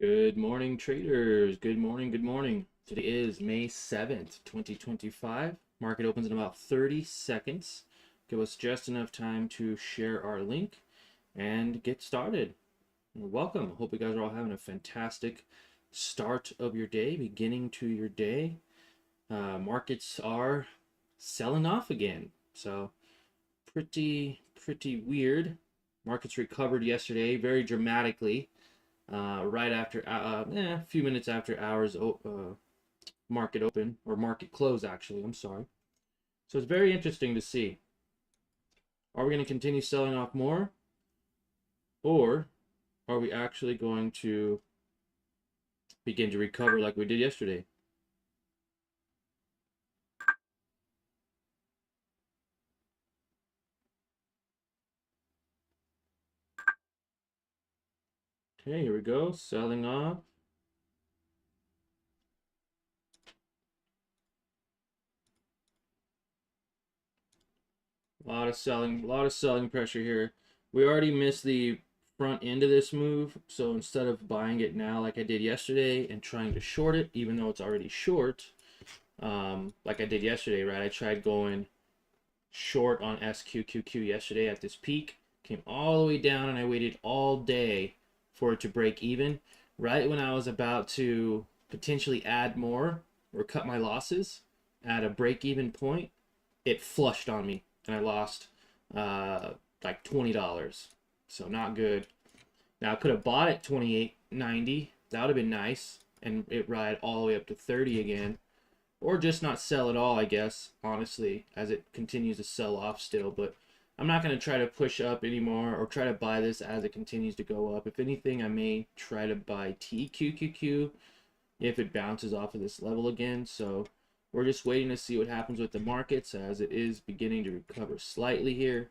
Good morning, traders. Good morning, good morning. Today is May 7th, 2025. Market opens in about 30 seconds. Give us just enough time to share our link and get started. Welcome. Hope you guys are all having a fantastic start of your day, beginning to your day. Markets are selling off again. So pretty weird. Markets recovered yesterday very dramatically right after a few minutes after hours market open, or market close actually, I'm sorry. So it's very interesting to see, are we going to continue selling off more, or are we actually going to begin to recover like we did yesterday? Okay, here we go, selling off. A lot of selling pressure here. We already missed the front end of this move, so instead of buying it now like I did yesterday and trying to short it, even though it's already short, like I did yesterday, right? I tried going short on SQQQ yesterday at this peak, came all the way down, and I waited all day for it to break even. Right when I was about to potentially add more or cut my losses at a break even point, it flushed on me and I lost like $20. So not good. Now I could have bought it 28.90. That would have been nice, and it ride all the way up to 30 again, or just not sell at all, I guess, honestly, as it continues to sell off still. But I'm not going to try to push up anymore or try to buy this as it continues to go up. If anything, I may try to buy TQQQ if it bounces off of this level again. So we're just waiting to see what happens with the markets, as it is beginning to recover slightly here.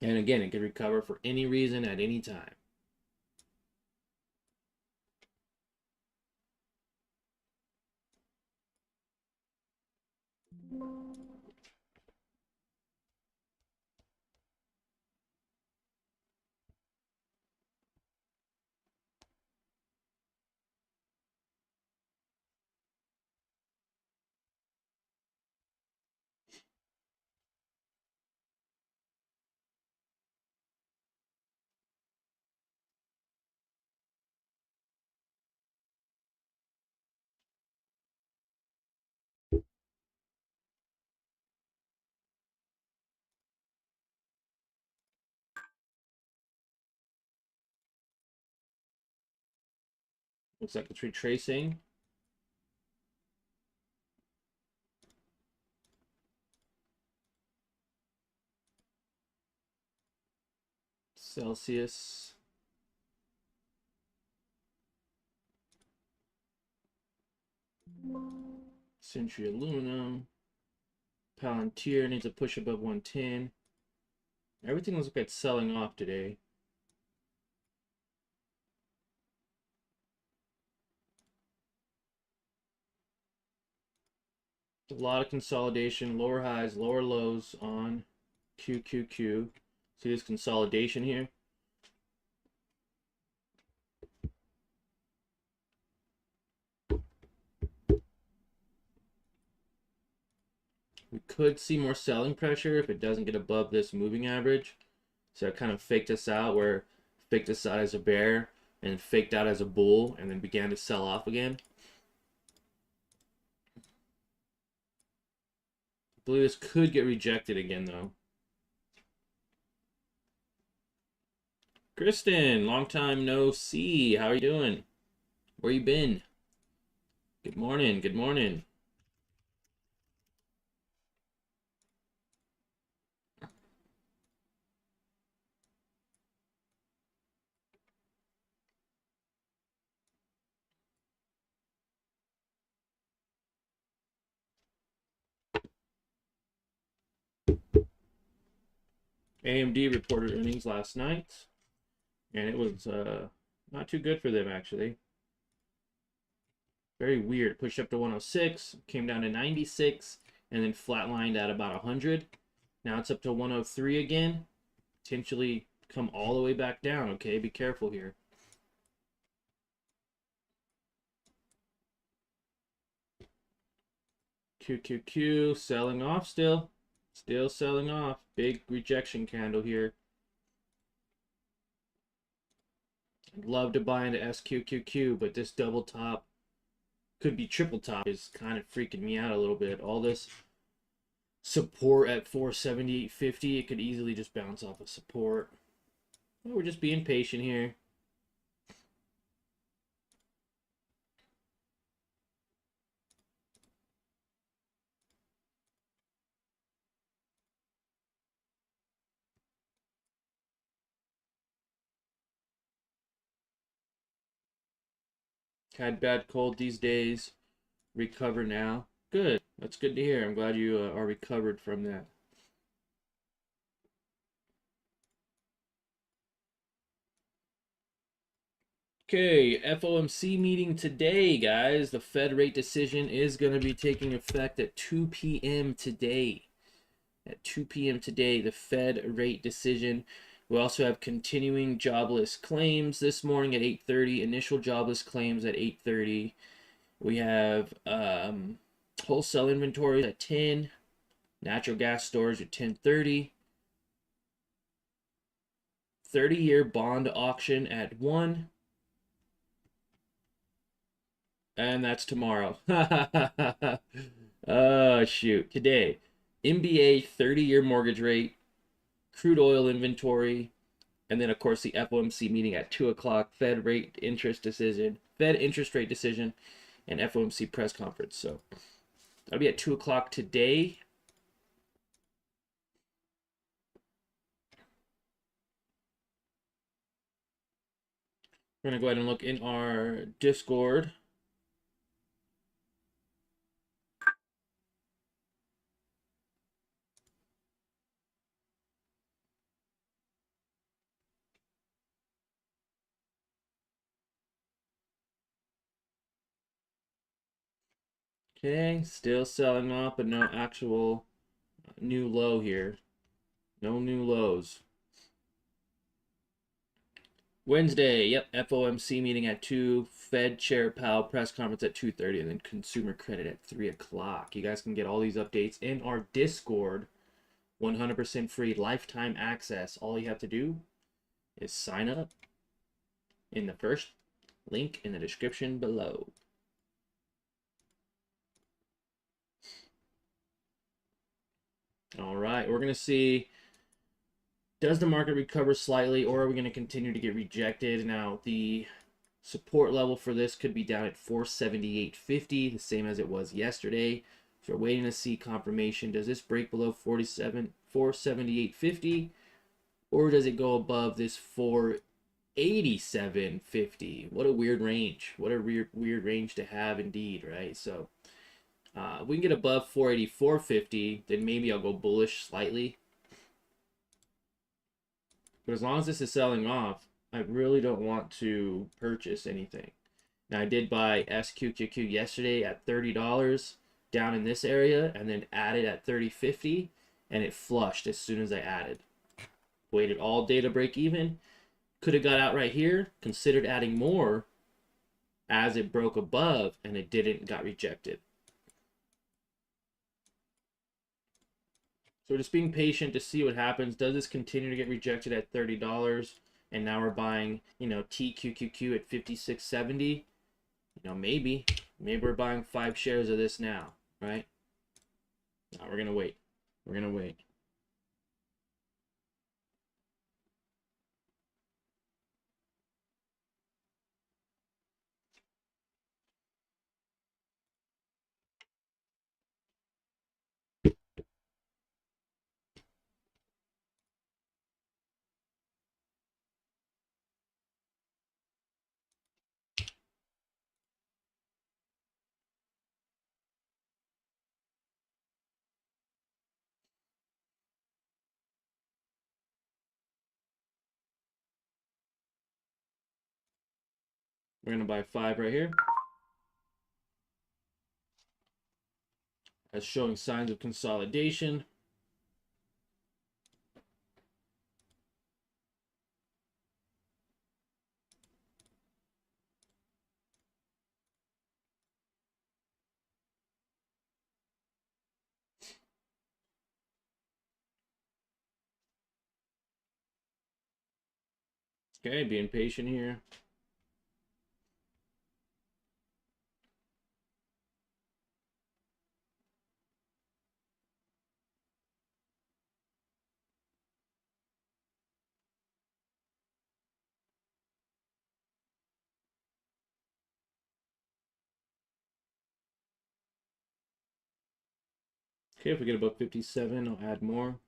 And again, it could recover for any reason at any time. Looks like it's retracing. Celsius. Century Aluminum. Palantir needs a push above 110. Everything looks like it's selling off today. A lot of consolidation, lower highs, lower lows on QQQ. See this consolidation here? We could see more selling pressure if it doesn't get above this moving average. So it kind of faked us out, where faked us out as a bear and faked out as a bull, and then began to sell off again. I believe this could get rejected again though. Kristen, long time no see. How are you doing? Where you been? Good morning. Good morning. AMD reported earnings last night, and it was not too good for them actually. Very weird. Pushed up to 106, came down to 96, and then flatlined at about 100. Now it's up to 103 again. Potentially come all the way back down. Okay, be careful here. QQQ selling off still. Still selling off. Big rejection candle here. I'd love to buy into SQQQ, but this double top could be triple top is kind of freaking me out a little bit. All this support at 478.50, it could easily just bounce off of support. Well, we're just being patient here. Had bad cold these days. Recover now. Good. That's good to hear. I'm glad you are recovered from that. Okay, FOMC meeting today, guys. The Fed rate decision is going to be taking effect at 2 p.m. today. At 2 p.m. today, the Fed rate decision. We also have continuing jobless claims this morning at 8:30. Initial jobless claims at 8:30. We have wholesale inventories at 10. Natural gas storage at 10:30. 30-year bond auction at 1. And that's tomorrow. Oh, shoot. Today, NBA 30-year mortgage rate, crude oil inventory, and then, of course, the FOMC meeting at 2 o'clock, Fed interest rate decision, and FOMC press conference. So that'll be at 2 o'clock today. We're going to go ahead and look in our Discord. Okay, still selling off, but no actual new low here. No new lows. Wednesday, yep, FOMC meeting at 2, Fed Chair Powell press conference at 2:30, and then consumer credit at 3 o'clock. You guys can get all these updates in our Discord, 100% free, lifetime access. All you have to do is sign up in the first link in the description below. All right, we're going to see, does the market recover slightly, or are we going to continue to get rejected? Now, the support level for this could be down at 478.50, the same as it was yesterday. So we're waiting to see confirmation. Does this break below 478.50, or does it go above this 487.50? What a weird range. What a weird range to have indeed, right? So if we can get above 484.50, then maybe I'll go bullish slightly. But as long as this is selling off, I really don't want to purchase anything. Now, I did buy SQQQ yesterday at $30 down in this area, and then added at 30.50, and it flushed as soon as I added. Waited all day to break even. Could have got out right here, considered adding more as it broke above, and it didn't, got rejected. So we're just being patient to see what happens. Does this continue to get rejected at $30? And now we're buying, TQQQ at 56.70. Maybe we're buying 5 shares of this now, right? No, we're gonna wait. We're gonna wait. We're gonna buy 5 right here. That's showing signs of consolidation. Okay, being patient here. Okay, if we get above 57, I'll add more.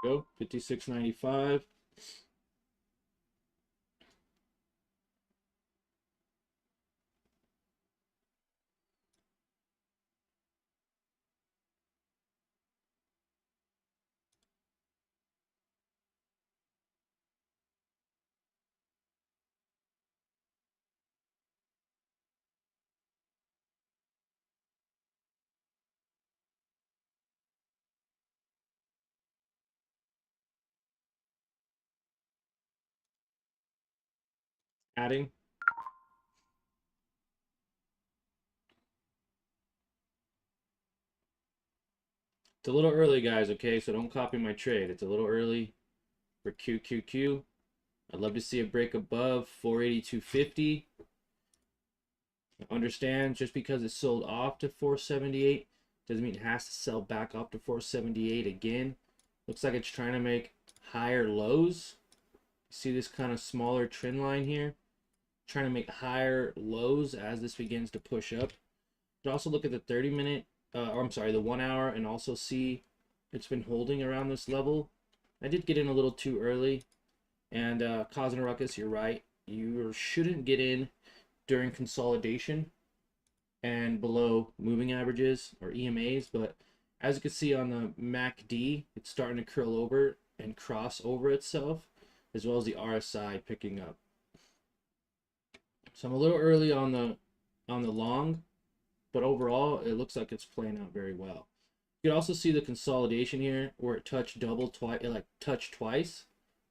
There we go, 56.95. Adding. It's a little early, guys, okay? So don't copy my trade. It's a little early for QQQ. I'd love to see a break above 482.50. Understand, just because it sold off to 478 doesn't mean it has to sell back up to 478 again. Looks like it's trying to make higher lows. See this kind of smaller trend line here? Trying to make higher lows as this begins to push up. But also look at the 30-minute, or I'm sorry, the 1 hour, and also see it's been holding around this level. I did get in a little too early, and causing a ruckus, you're right. You shouldn't get in during consolidation and below moving averages or EMAs, but as you can see on the MACD, it's starting to curl over and cross over itself, as well as the RSI picking up. So I'm a little early on the long, but overall it looks like it's playing out very well. You can also see the consolidation here where it touched twice, it like touched twice,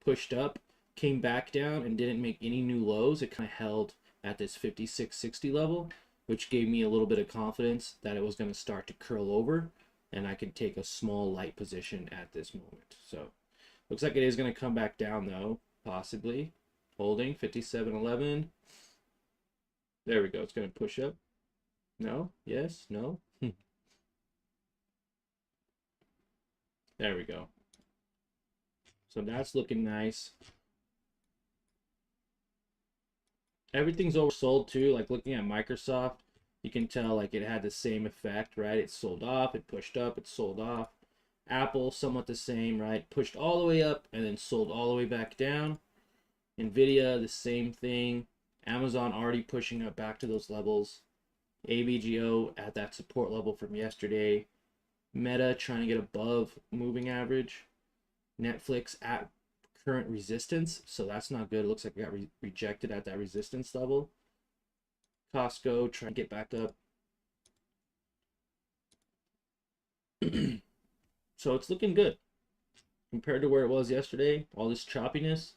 pushed up, came back down, and didn't make any new lows. It kind of held at this 56.60 level, which gave me a little bit of confidence that it was going to start to curl over and I could take a small light position at this moment. So looks like it is going to come back down though, possibly. Holding 57.11. There we go. It's going to push up. No, yes, no. There we go. So that's looking nice. Everything's oversold too. Like looking at Microsoft, you can tell like it had the same effect, right? It sold off, it pushed up, it sold off. Apple, somewhat the same, right? Pushed all the way up and then sold all the way back down. Nvidia, the same thing. Amazon already pushing up back to those levels. ABGO at that support level from yesterday. Meta trying to get above moving average. Netflix at current resistance, so that's not good. It looks like it got rejected at that resistance level. Costco trying to get back up. So it's looking good compared to where it was yesterday. All this choppiness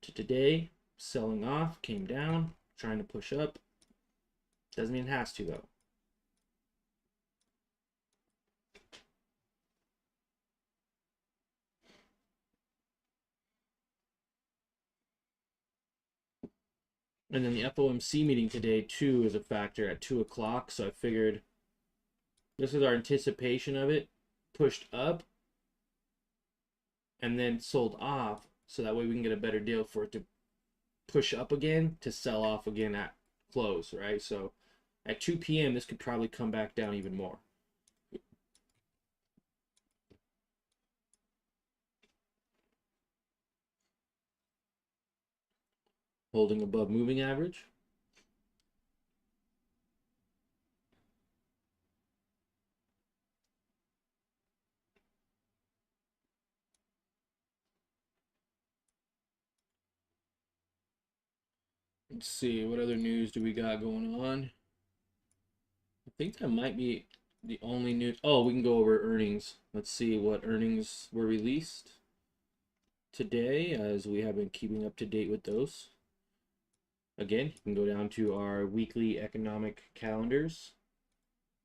to today, selling off, came down, trying to push up. Doesn't mean it has to though. And then the FOMC meeting today too is a factor at 2 o'clock. So I figured this is our anticipation of it, pushed up and then sold off, so that way we can get a better deal for it to push up again to sell off again at close, right? So at 2 p.m. this could probably come back down even more. Holding above moving average. Let's see, what other news do we got going on? I think that might be the only news. Oh, we can go over earnings. Let's see what earnings were released today, as we have been keeping up to date with those. Again, you can go down to our weekly economic calendars,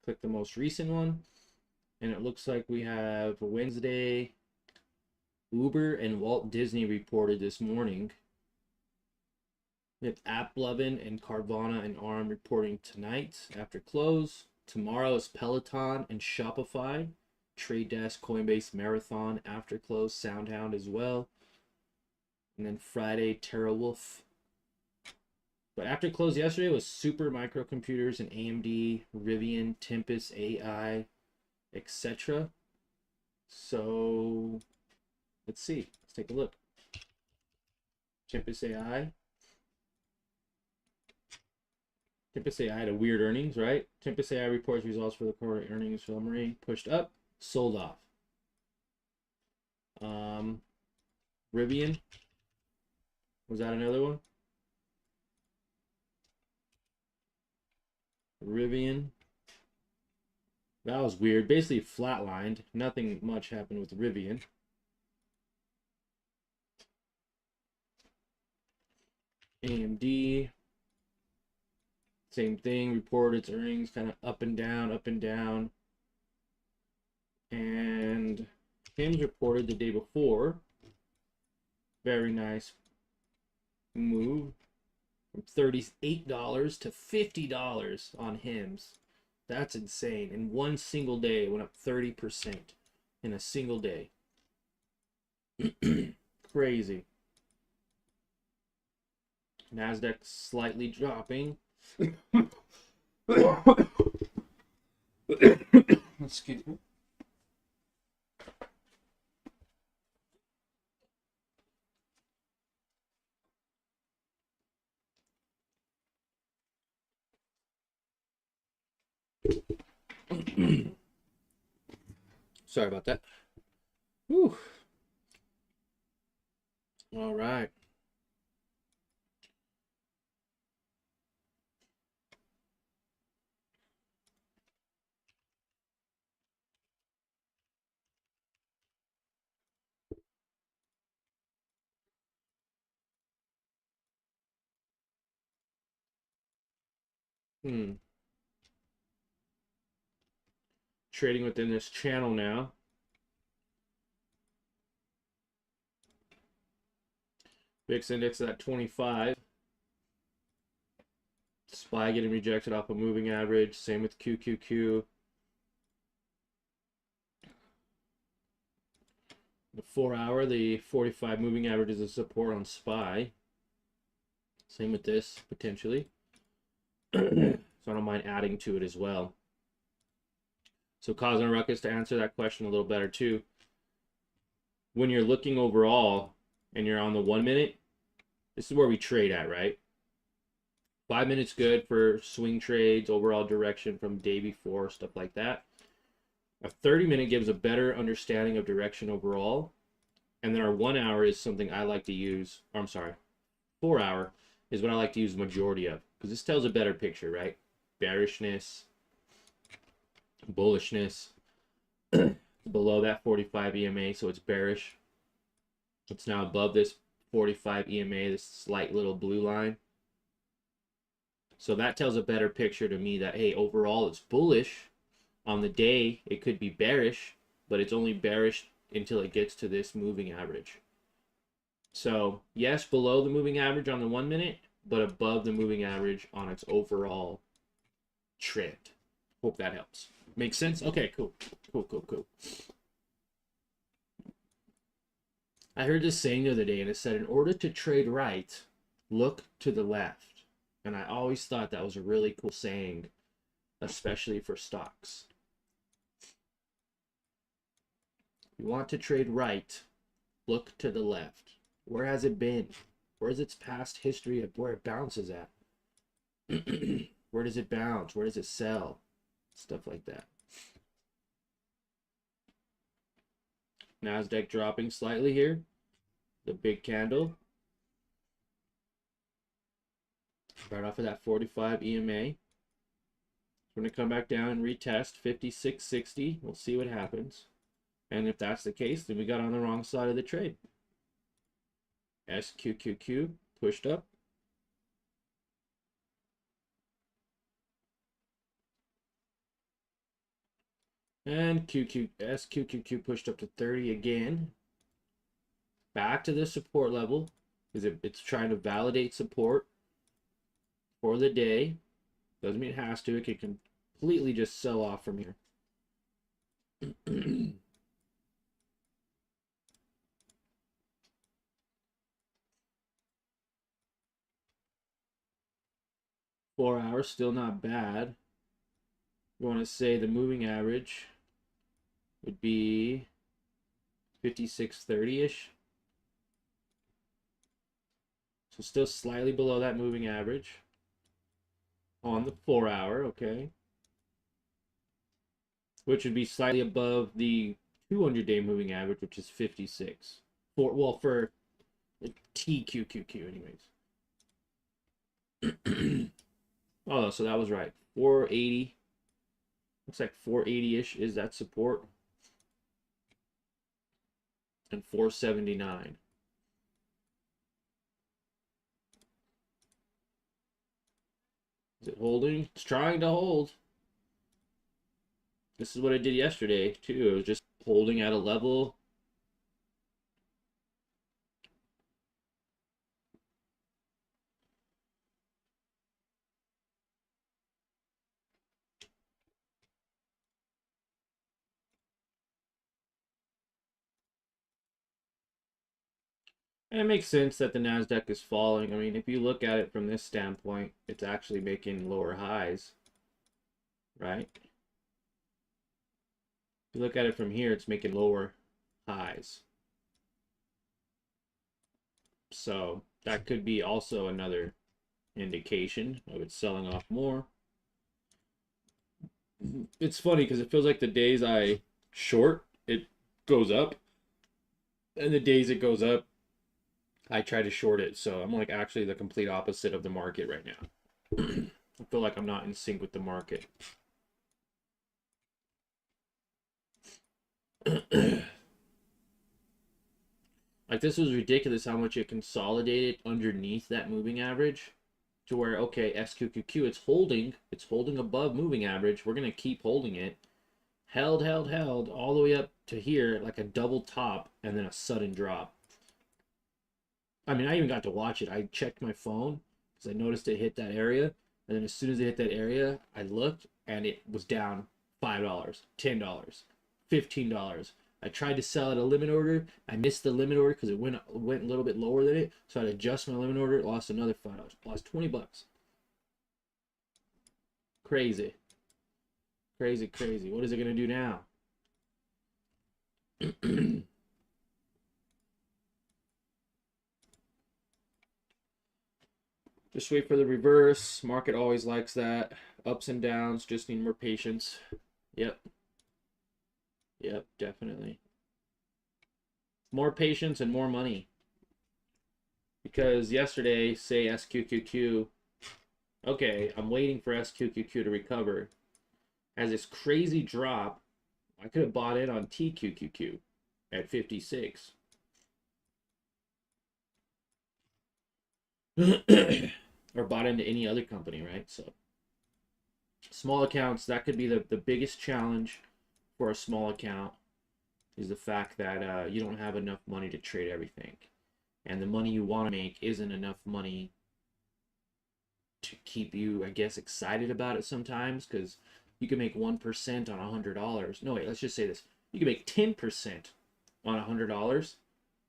click the most recent one, And it looks like we have Wednesday. Uber and Walt Disney reported this morning. We have AppLovin and Carvana and ARM reporting tonight after close. Tomorrow is Peloton and Shopify. Trade Desk, Coinbase, Marathon after close. SoundHound as well. And then Friday, TerraWolf. But after close yesterday was Super Microcomputers and AMD, Rivian, Tempest AI, etc. So let's see. Let's take a look. Tempest AI. Tempest AI had a weird earnings, right? Tempest AI reports results for the quarter earnings summary. Pushed up, sold off. Rivian. Was that another one? Rivian. That was weird. Basically flatlined. Nothing much happened with Rivian. AMD. Same thing. Reported its earnings kind of up and down, up and down. And Tim's reported the day before. Very nice move. From $38 to $50 on HIMS. That's insane. In one single day, it went up 30% in a single day. Crazy. NASDAQ slightly dropping. Excuse me. Sorry about that. Whew. All right. Trading within this channel now. VIX index at 25. SPY getting rejected off a moving average. Same with QQQ. The 4 hour, the 45 moving average is a support on SPY. Same with this, potentially. So I don't mind adding to it as well. So causing a ruckus, to answer that question a little better too. When you're looking overall and you're on the 1 minute, this is where we trade at, right? 5 minutes good for swing trades, overall direction from day before, stuff like that. A 30-minute gives a better understanding of direction overall. And then our 1 hour is something I like to use, or I'm sorry, 4 hour is what I like to use the majority of, because this tells a better picture, right? Bearishness, bullishness, below that 45 EMA, so it's bearish. It's now above this 45 EMA, this slight little blue line. So that tells a better picture to me that, hey, overall it's bullish. On the day, it could be bearish, but it's only bearish until it gets to this moving average. So, yes, below the moving average on the 1 minute, but above the moving average on its overall trend. Hope that helps. Makes sense? Okay, cool. Cool. I heard this saying the other day, and it said, in order to trade right, look to the left. And I always thought that was a really cool saying, especially for stocks. You want to trade right, look to the left. Where has it been? Where's its past history of where it bounces at? Where does it bounce? Where does it sell? Stuff like that. NASDAQ dropping slightly here. The big candle. Right off of that 45 EMA. We're going to come back down and retest 56.60. We'll see what happens. And if that's the case, then we got on the wrong side of the trade. SQQQ pushed up. And SQQQ pushed up to 30 again. Back to the support level because it's trying to validate support for the day. Doesn't mean it has to. It can completely just sell off from here. 4 hours, still not bad. You want to say the moving average would be 56.30-ish. So still slightly below that moving average on the 4 hour, okay? Which would be slightly above the 200-day moving average, which is 56. For TQQQ anyways. Oh, so that was right. 480. Looks like 480-ish is that support. And 479. Is it holding? It's trying to hold. This is what I did yesterday, too. It was just holding at a level. And it makes sense that the NASDAQ is falling. I mean, if you look at it from this standpoint, it's actually making lower highs, right? If you look at it from here, it's making lower highs. So that could be also another indication of it selling off more. It's funny because it feels like the days I short, it goes up. And the days it goes up, I try to short it. So I'm like actually the complete opposite of the market right now. I feel like I'm not in sync with the market. Like this was ridiculous how much it consolidated underneath that moving average to where, okay, SQQQ, it's holding above moving average. We're going to keep holding it. Held all the way up to here, like a double top and then a sudden drop. I mean, I even got to watch it. I checked my phone because I noticed it hit that area. And then as soon as it hit that area, I looked and it was down $5, $10, $15. I tried to sell at a limit order. I missed the limit order because it went a little bit lower than it. So I'd adjust my limit order. Lost another $5. Lost 20 bucks. Crazy. Crazy. What is it going to do now? Just wait for the reverse. Market always likes that. Ups and downs. Just need more patience. Yep. Yep, definitely. More patience and more money. Because yesterday, say SQQQ, okay, I'm waiting for SQQQ to recover. Has this crazy drop. I could have bought in on TQQQ at 56. Or bought into any other company, right? So small accounts, that could be the biggest challenge for a small account is the fact that you don't have enough money to trade everything. And the money you want to make isn't enough money to keep you, I guess, excited about it sometimes because you can make 1% on $100. No, wait, let's just say this. You can make 10% on $100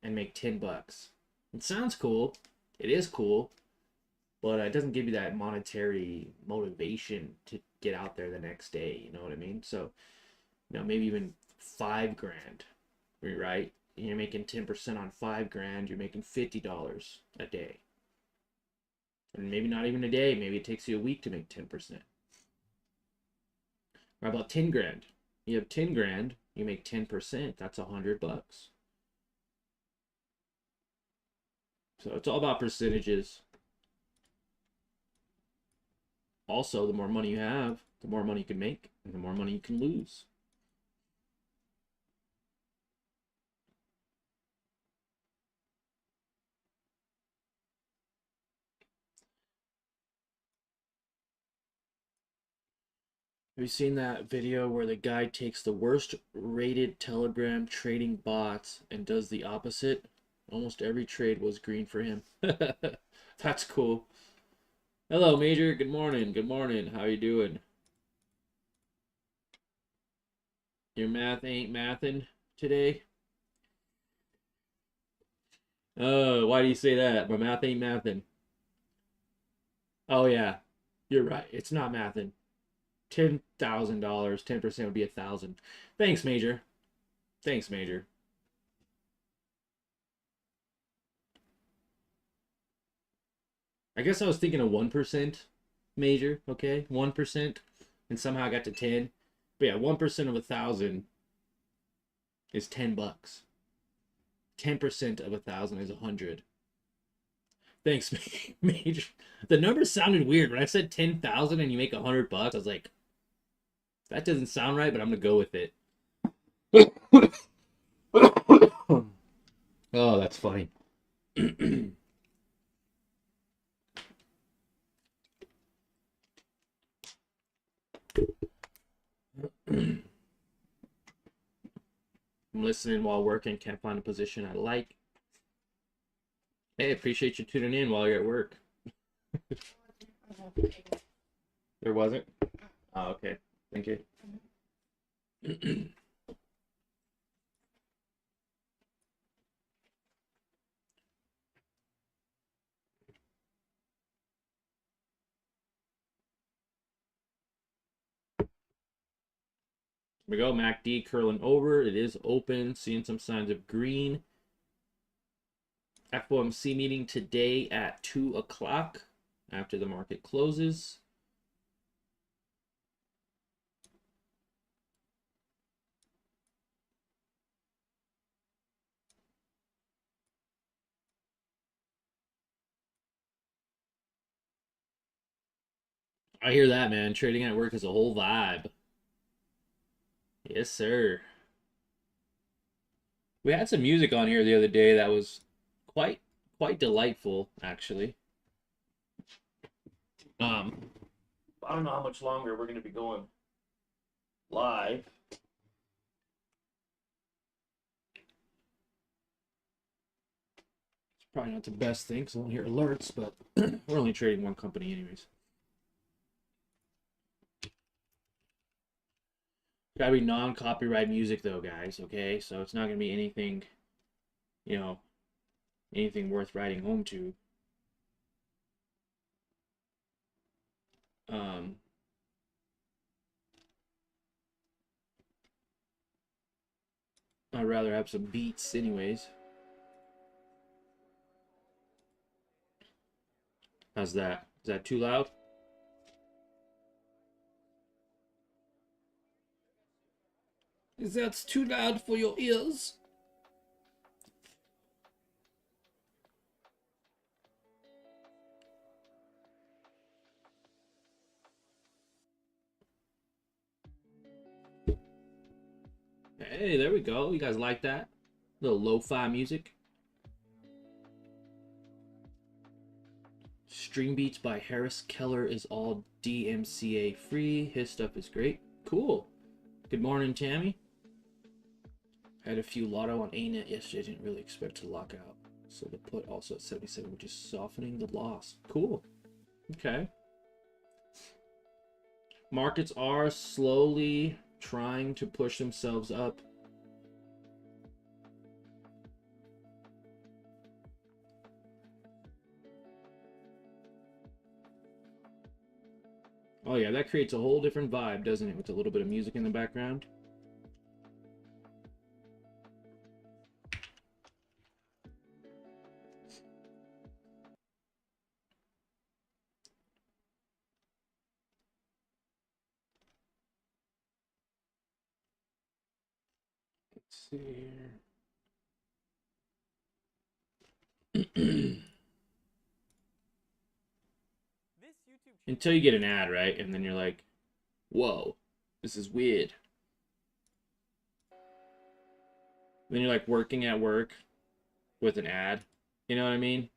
and make 10 bucks. It sounds cool. It is cool, but it doesn't give you that monetary motivation to get out there the next day. You know what I mean? So, maybe even 5 grand, right? You're making 10% on 5 grand, you're making $50 a day. And maybe not even a day, maybe it takes you a week to make 10%. Or about 10 grand. You have 10 grand, you make 10%, that's 100 bucks. So it's all about percentages. Also, the more money you have, the more money you can make, and the more money you can lose. Have you seen that video where the guy takes the worst rated Telegram trading bots and does the opposite? Almost every trade was green for him. That's cool. Hello, Major. Good morning. Good morning. How you doing? Your math ain't mathin' today? Why do you say that? My math ain't mathin'. Oh yeah, you're right. It's not mathin'. $10,000. 10% would be 1,000. Thanks, Major. Thanks, Major. I guess I was thinking of 1%, Major. Okay, 1%, and somehow I got to 10. But yeah, 1% of 1,000 is $10. 10% of 1,000 is 100. Thanks, Major. The number sounded weird when I said 10,000 and you make $100. I was like, that doesn't sound right, but I'm gonna go with it. Oh, that's funny. I'm listening while working, can't find a position I like. Hey, appreciate you tuning in while you're at work. There wasn't? Oh, okay. Thank you. Here we go. MACD curling over. It is open. Seeing some signs of green. FOMC meeting today at 2 o'clock after the market closes. I hear that, man. Trading at work is a whole vibe. Yes, sir. We had some music on here the other day that was quite delightful, actually. I don't know how much longer we're going to be going live. It's probably not the best thing because I don't hear alerts, but we're only trading one company anyways. Gotta be non-copyright music though, guys, okay? So it's not gonna be anything, you know, anything worth writing home to. I'd rather have some beats anyways. How's that? Is that too loud? Is that too loud for your ears? Hey, there we go. You guys like that? A little lo-fi music. String Beats by Harris Keller is all DMCA free. His stuff is great. Cool. Good morning, Tammy. I had a few lotto on ANET yesterday. I didn't really expect to lock out. So the put also at 77, which is softening the loss. Cool. Okay. Markets are slowly trying to push themselves up. Oh yeah, that creates a whole different vibe, doesn't it? With a little bit of music in the background. Let's see here. Until you get an ad, right? And then you're like, whoa, this is weird. Then you're like working at work with an ad. You know what I mean?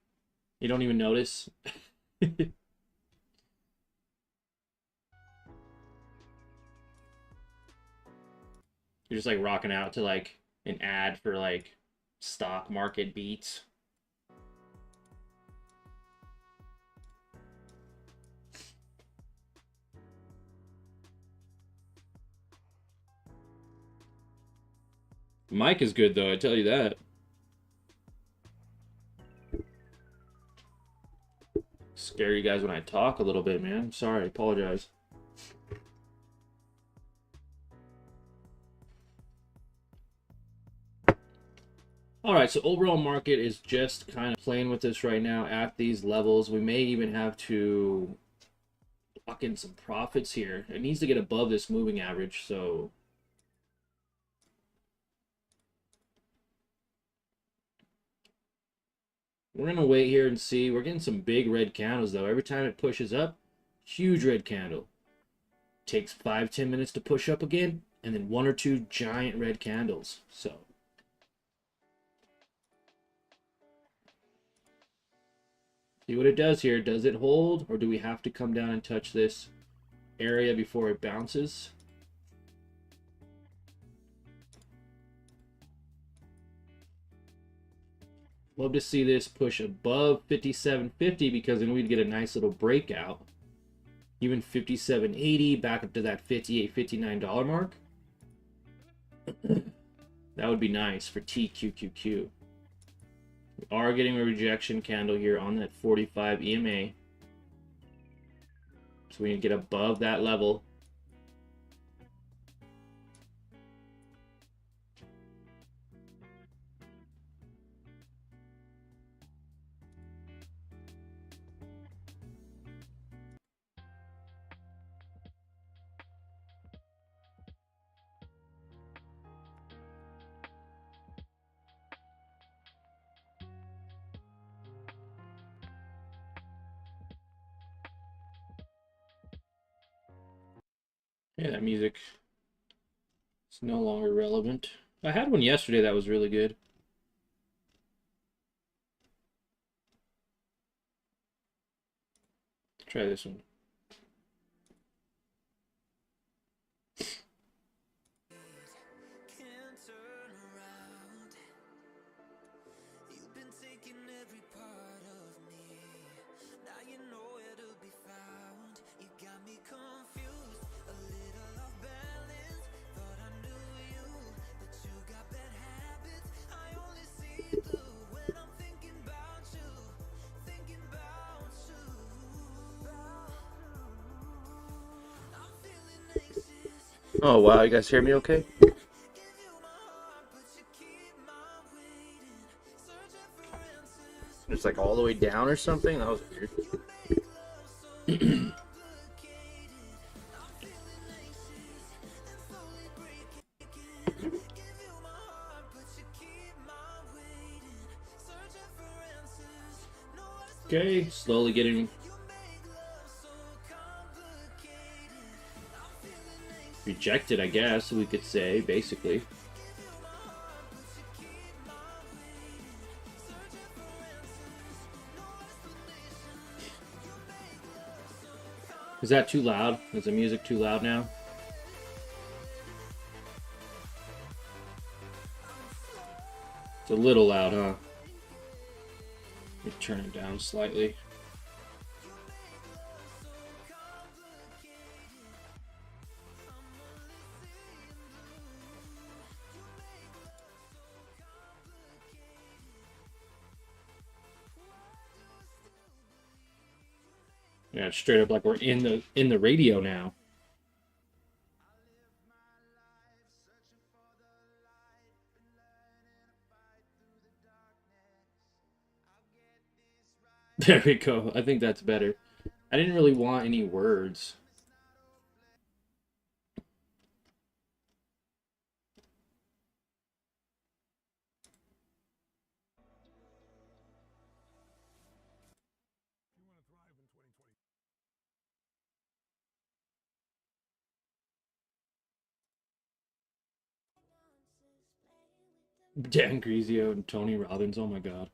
You don't even notice. You're just like rocking out to like an ad for like stock market beats. Mic is good though, I tell you that. Scare you guys when I talk a little bit, man. Sorry, apologize. All right, so overall market is just kind of playing with this right now at these levels. We may even have to lock in some profits here. It needs to get above this moving average, so we're gonna wait here and see. We're getting some big red candles though. Every time it pushes up, huge red candle. Takes 5-10 minutes to push up again, and then 1 or 2 giant red candles. So see what it does here. Does it hold, or do we have to come down and touch this area before it bounces? Love to see this push above 57.50 because then we'd get a nice little breakout. Even 57.80 back up to that $58, $59 mark. That would be nice for TQQQ. We are getting a rejection candle here on that 45 EMA. So we need to get above that level. Yeah, that music is no longer relevant. I had one yesterday that was really good. Try this one. Oh wow, you guys hear me okay? It's like all the way down or something? That was weird. Okay, slowly getting rejected, I guess we could say, basically. Is that too loud? Is the music too loud now? It's a little loud, huh? Let me turn it down slightly. Yeah, it's straight up like we're in the radio now. There we go. I think that's better. I didn't really want any words. Dan Grizio and Tony Robbins, oh my god.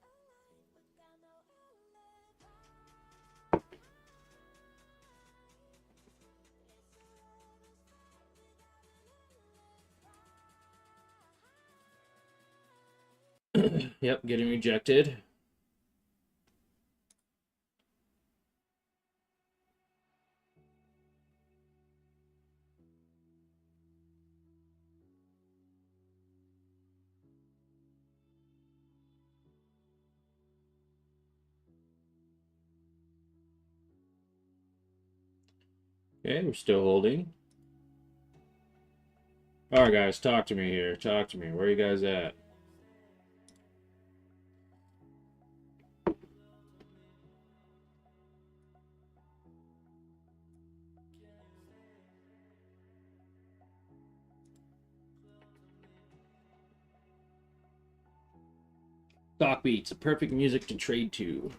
Yep, getting rejected. Okay, we're still holding. All right, guys, talk to me here. Talk to me. Where are you guys at? Stock beats, a perfect music to trade to.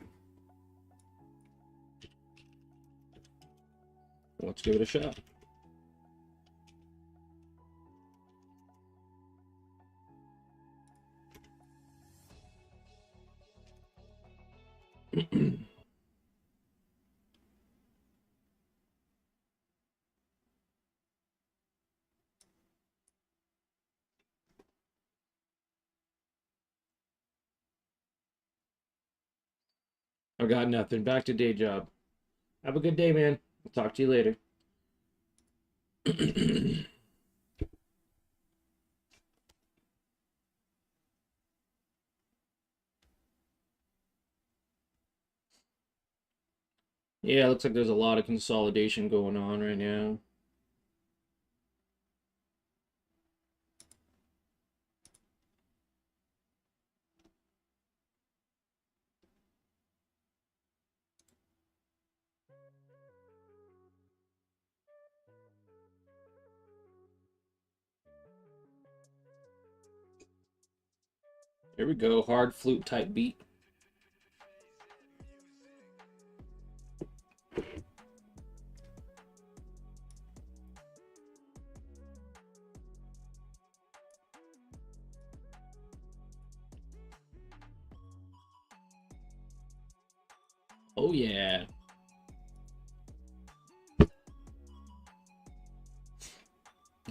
Let's give it a shot. I got nothing. Back to day job. Have a good day, man. I'll talk to you later. Yeah, looks like there's a lot of consolidation going on right now. Here we go. Hard flute type beat. Oh, yeah.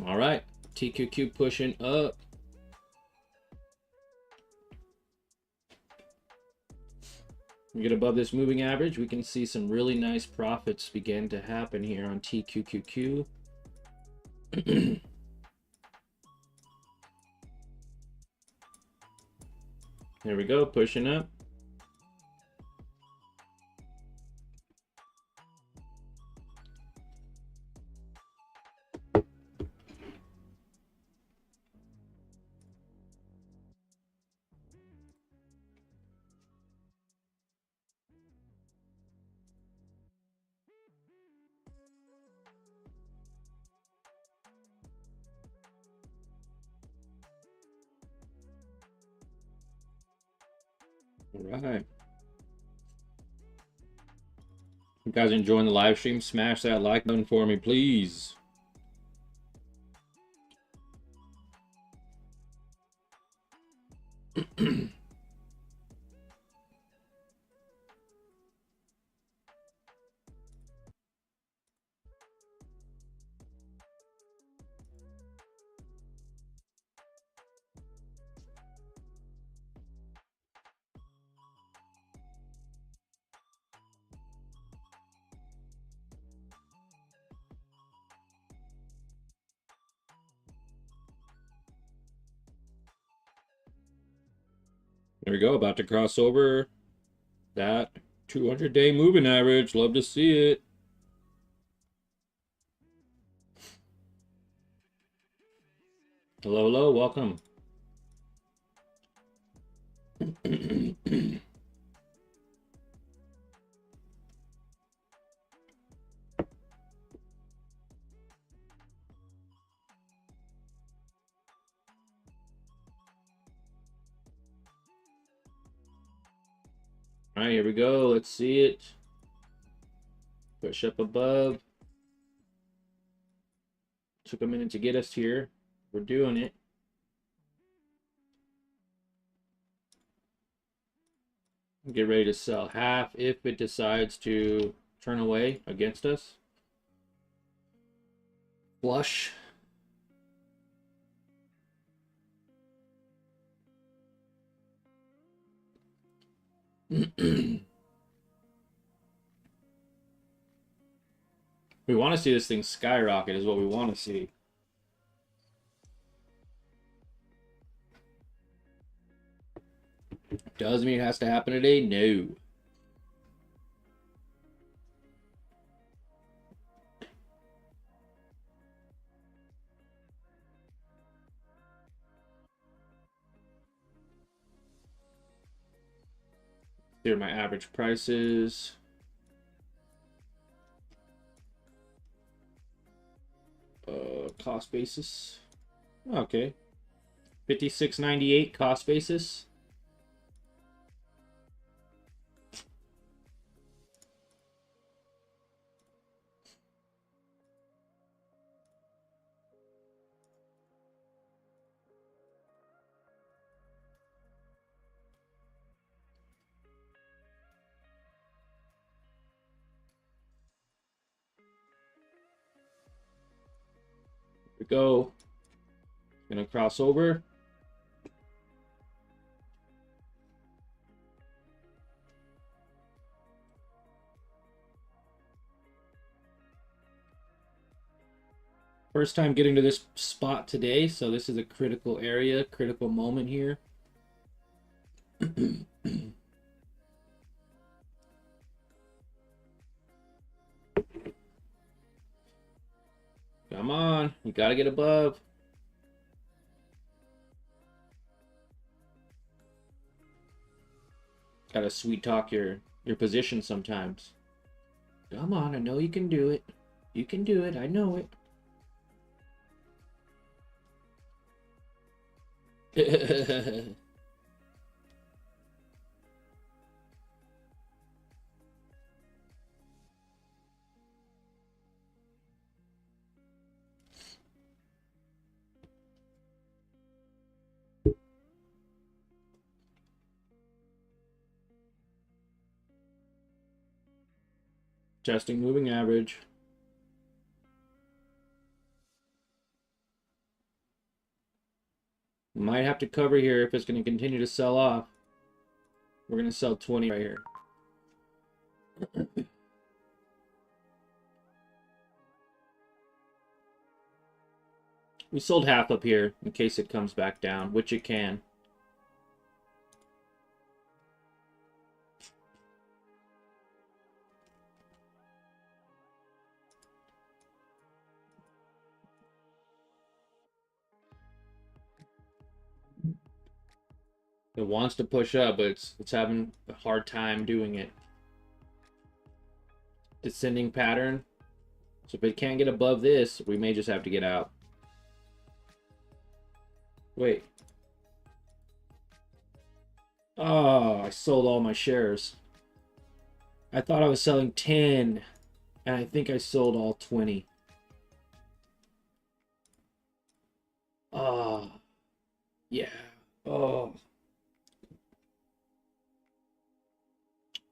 All right. TQQ pushing up. We get above this moving average, we can see some really nice profits begin to happen here on TQQQ. There we go, pushing up. All right. You guys enjoying the live stream? Smash that like button for me, please. There we go, about to cross over that 200-day moving average. Love to see it. Hello, hello, welcome. All right, here we go. Let's see it. Push up above. Took a minute to get us here. We're doing it. Get ready to sell half if it decides to turn away against us. Flush. We want to see this thing skyrocket is what we want to see. Does mean it has to happen today? No. Here are my average prices. Cost basis. Okay. 56.98 cost basis. We go. Gonna cross over. First time getting to this spot today, so this is a critical area, critical moment here. Come on, you gotta get above. Gotta sweet talk your position sometimes. Come on, I know you can do it. You can do it, I know it. Testing moving average. Might have to cover here if it's going to continue to sell off. We're going to sell 20 right here. We sold half up here in case it comes back down, which it can. It wants to push up, but it's having a hard time doing it. Descending pattern. So if it can't get above this, we may just have to get out. Wait. Oh, I sold all my shares. I thought I was selling 10, and I think I sold all 20. Oh, yeah. Oh.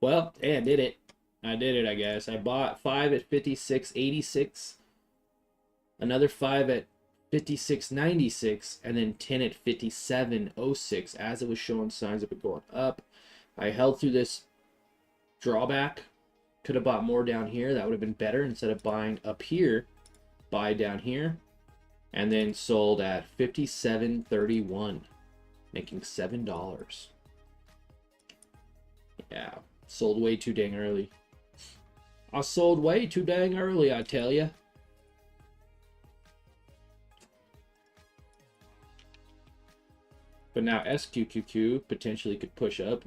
Well, hey, I did it. I did it, I guess. I bought 5 at 56.86, another 5 at 56.96, and then 10 at 57.06 as it was showing signs of it going up. I held through this drawback. Could have bought more down here. That would have been better. Instead of buying up here, buy down here, and then sold at 57.31, making $7. Yeah. Sold way too dang early. I sold way too dang early, I tell ya. But now SQQQ potentially could push up.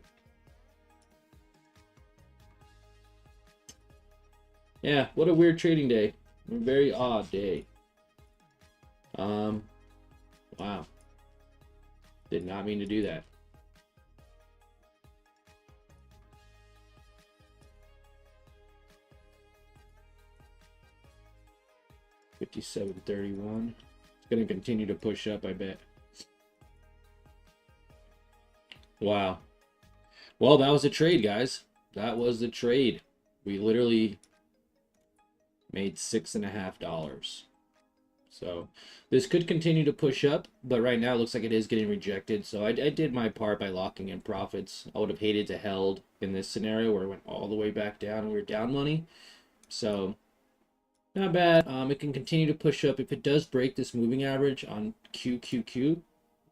Yeah, what a weird trading day. A very odd day. Wow. Did not mean to do that. $57.31. It's going to continue to push up, I bet. Wow. Well, that was a trade, guys. That was the trade. We literally made $6.50. So this could continue to push up, but right now it looks like it is getting rejected. So I did my part by locking in profits. I would have hated to held in this scenario where it went all the way back down and we were down money. So not bad. It can continue to push up. If it does break this moving average on QQQ,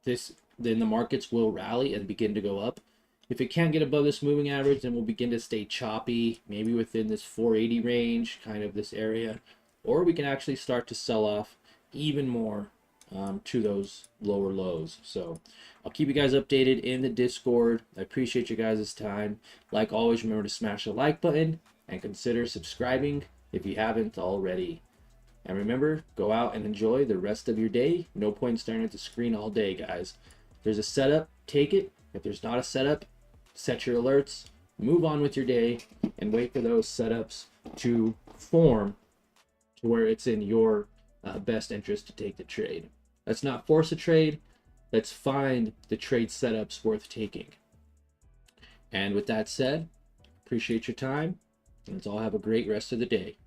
then the markets will rally and begin to go up. If it can't get above this moving average, then we'll begin to stay choppy, maybe within this 480 range, kind of this area, or we can actually start to sell off even more to those lower lows. So I'll keep you guys updated in the Discord. I appreciate you guys' time. Like always, remember to smash the like button and consider subscribing if you haven't already. And remember, go out and enjoy the rest of your day. No point staring at the screen all day, guys. If there's a setup, take it. If there's not a setup, set your alerts, move on with your day, and wait for those setups to form to where it's in your best interest to take the trade. Let's not force a trade. Let's find the trade setups worth taking. And with that said, appreciate your time. Let's all have a great rest of the day.